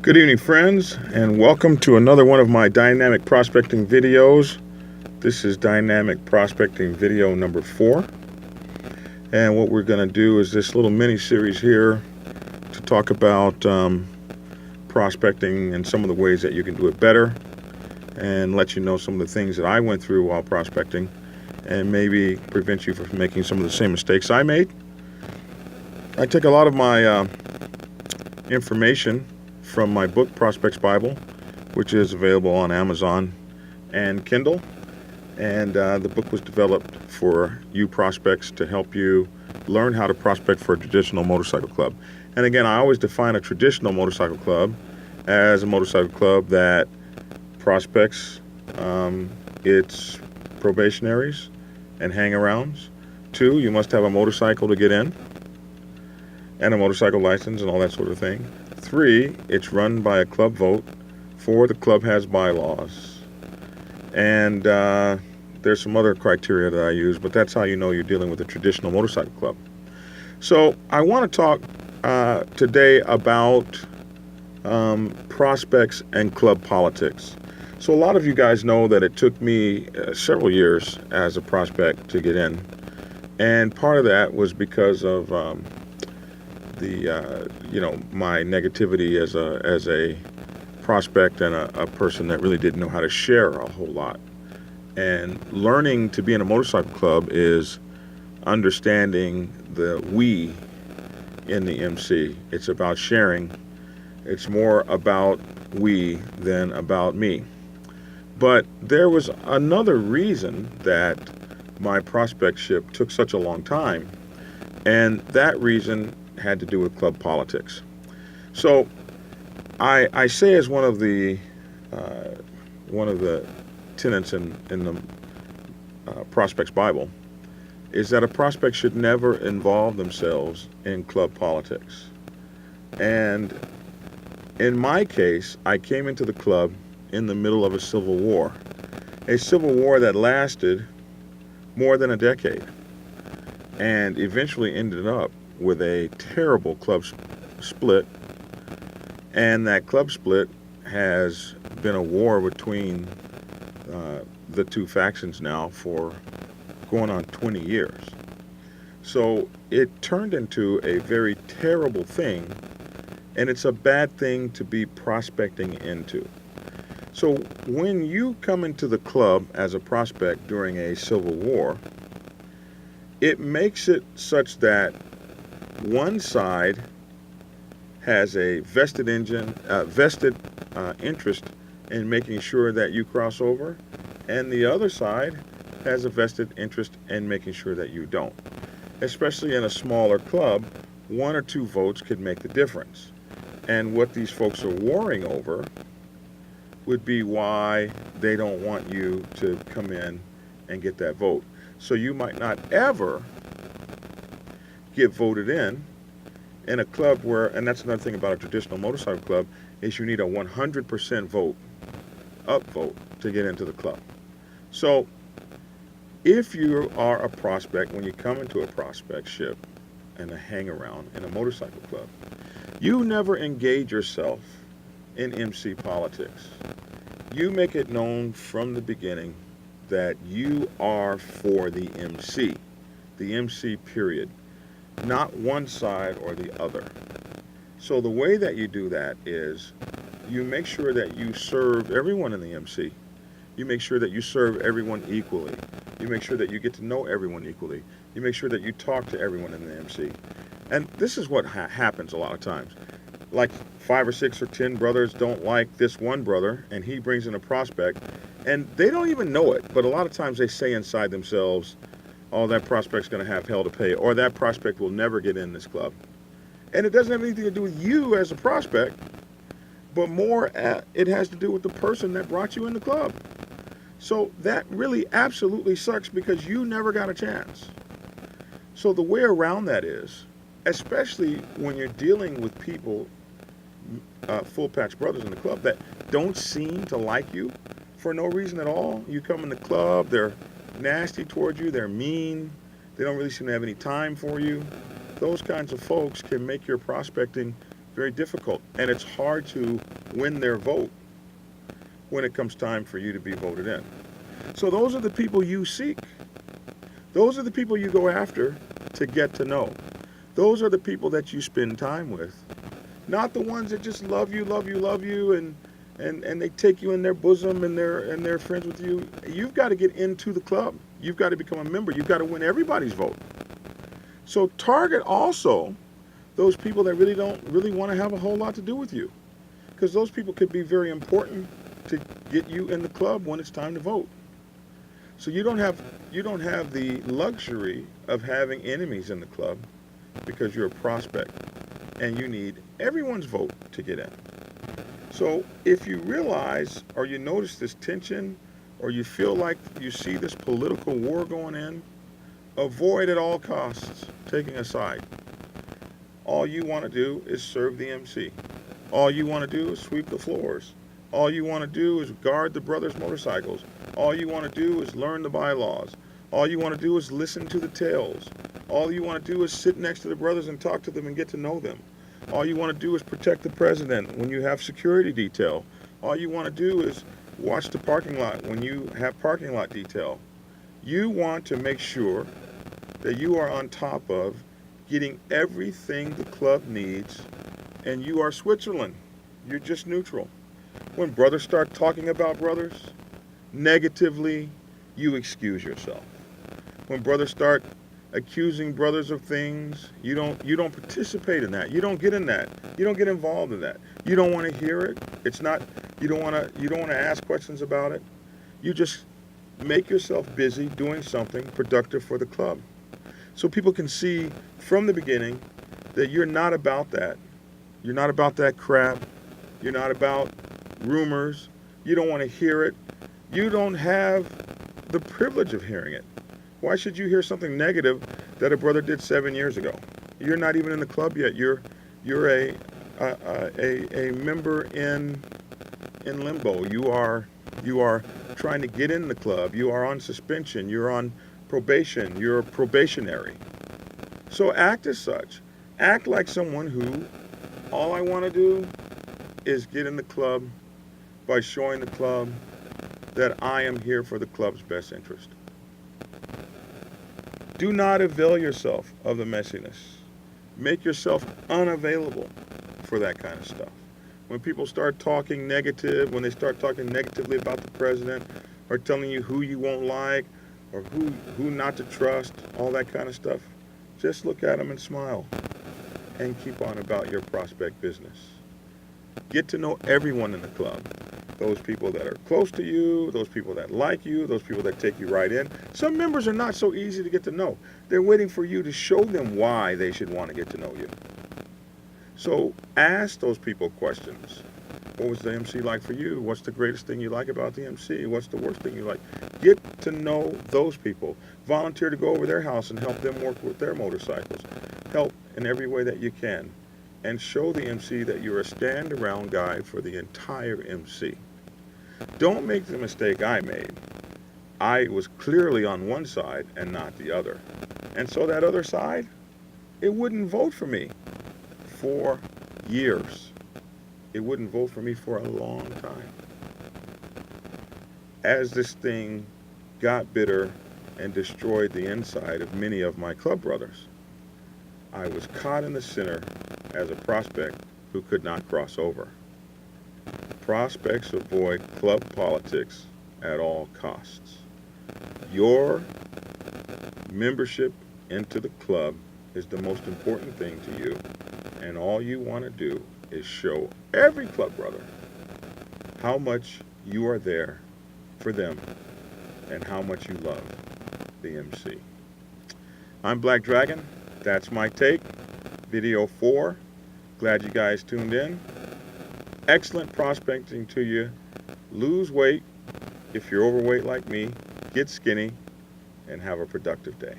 Good evening, friends, and welcome to another one of my dynamic prospecting videos. This is dynamic prospecting video number 4. And what we're going to do is this little mini series here to talk about prospecting and some of the ways that you can do it better, and let you know some of the things that I went through while prospecting and maybe prevent you from making some of the same mistakes I made. I take a lot of my information from my book, Prospects Bible, which is available on Amazon and Kindle. And the book was developed for you prospects to help you learn how to prospect for a traditional motorcycle club. And again, I always define a traditional motorcycle club as a motorcycle club that prospects its probationaries and hang-arounds. 2, you must have a motorcycle to get in and a motorcycle license and all that sort of thing. 3, it's run by a club vote. 4, the club has bylaws. And there's some other criteria that I use, but that's how you know you're dealing with a traditional motorcycle club. So I want to talk today about prospects and club politics. So a lot of you guys know that it took me several years as a prospect to get in. And part of that was because of my negativity as a prospect and a person that really didn't know how to share a whole lot. And learning to be in a motorcycle club is understanding the we in the MC. It's about sharing. It's more about we than about me. But there was another reason that my prospectship took such a long time, and that reason had to do with club politics. So I say as one of the tenets in the Prospects Bible is that a prospect should never involve themselves in club politics. And in my case, I came into the club in the middle of a civil war that lasted more than a decade and eventually ended up with a terrible club split. And that club split has been a war between the two factions now for going on 20 years. So it turned into a very terrible thing, and it's a bad thing to be prospecting into. So when you come into the club as a prospect during a civil war, it makes it such that one side has a vested interest in making sure that you cross over, and the other side has a vested interest in making sure that you don't. Especially in a smaller club, 1 or 2 votes could make the difference. And what these folks are warring over would be why they don't want you to come in and get that vote. So you might not ever get voted in a club where, and that's another thing about a traditional motorcycle club, is you need a 100% upvote to get into the club. So if you are a prospect, when you come into a prospectship and a hang around in a motorcycle club, you never engage yourself in MC politics. You make it known from the beginning that you are for the MC period, not one side or the other. So the way that you do that is you make sure that you serve everyone in the MC. You make sure that you serve everyone equally. You make sure that you get to know everyone equally. You make sure that you talk to everyone in the MC. And this is what happens a lot of times. Like 5 or 6 or 10 brothers don't like this one brother, and he brings in a prospect, and they don't even know it, but a lot of times they say inside themselves, oh, that prospect's going to have hell to pay, or that prospect will never get in this club. And it doesn't have anything to do with you as a prospect, but more it has to do with the person that brought you in the club. So that really absolutely sucks because you never got a chance. So the way around that is, especially when you're dealing with people, full patch brothers in the club that don't seem to like you for no reason at all. You come in the club, they're nasty towards you, they're mean, they don't really seem to have any time for you. Those kinds of folks can make your prospecting very difficult, and it's hard to win their vote when it comes time for you to be voted in. So those are the people you seek. Those are the people you go after to get to know. Those are the people that you spend time with. Not the ones that just love you, love you, love you, and they take you in their bosom and they're friends with you. You've got to get into the club. You've got to become a member. You've got to win everybody's vote. So target also those people that really don't want to have a whole lot to do with you, because those people could be very important to get you in the club when it's time to vote. So you don't have the luxury of having enemies in the club, because you're a prospect and you need everyone's vote to get in. So if you realize or you notice this tension, or you feel like you see this political war going in, avoid at all costs taking a side. All you want to do is serve the MC. All you want to do is sweep the floors. All you want to do is guard the brothers' motorcycles. All you want to do is learn the bylaws. All you want to do is listen to the tales. All you want to do is sit next to the brothers and talk to them and get to know them. All you want to do is protect the president when you have security detail. All you want to do is watch the parking lot when you have parking lot detail. You want to make sure that you are on top of getting everything the club needs, and you are Switzerland. You're just neutral. When brothers start talking about brothers negatively, you excuse yourself. When brothers start accusing brothers of things, you don't participate in that. You don't get in that. You don't get involved in that. You don't want to hear it. It's not you don't want to ask questions about it. You just make yourself busy doing something productive for the club. So people can see from the beginning that you're not about that. You're not about that crap. You're not about rumors. You don't want to hear it. You don't have the privilege of hearing it. Why should you hear something negative that a brother did 7 years ago? You're not even in the club yet. You're a member in limbo. You are trying to get in the club. You are on suspension. You're on probation. You're probationary. So act as such. Act like someone who all I want to do is get in the club by showing the club that I am here for the club's best interest. Do not avail yourself of the messiness. Make yourself unavailable for that kind of stuff. When people start talking negative, when they start talking negatively about the president, or telling you who you won't like, or who not to trust, all that kind of stuff, just look at them and smile and keep on about your prospect business. Get to know everyone in the club. Those people that are close to you, those people that like you, those people that take you right in. Some members are not so easy to get to know. They're waiting for you to show them why they should want to get to know you. So ask those people questions. What was the MC like for you? What's the greatest thing you like about the MC? What's the worst thing you like? Get to know those people. Volunteer to go over their house and help them work with their motorcycles. Help in every way that you can. And show the MC that you're a stand-around guy for the entire MC. Don't make the mistake I made. I was clearly on one side and not the other. And so that other side, it wouldn't vote for me for years. It wouldn't vote for me for a long time. As this thing got bitter and destroyed the inside of many of my club brothers, I was caught in the center as a prospect who could not cross over. Prospects avoid club politics at all costs. Your membership into the club is the most important thing to you, and all you want to do is show every club brother how much you are there for them and how much you love the MC. I'm Black Dragon. That's my take. Video 4. Glad you guys tuned in. Excellent prospecting to you. Lose weight if you're overweight like me. Get skinny and have a productive day.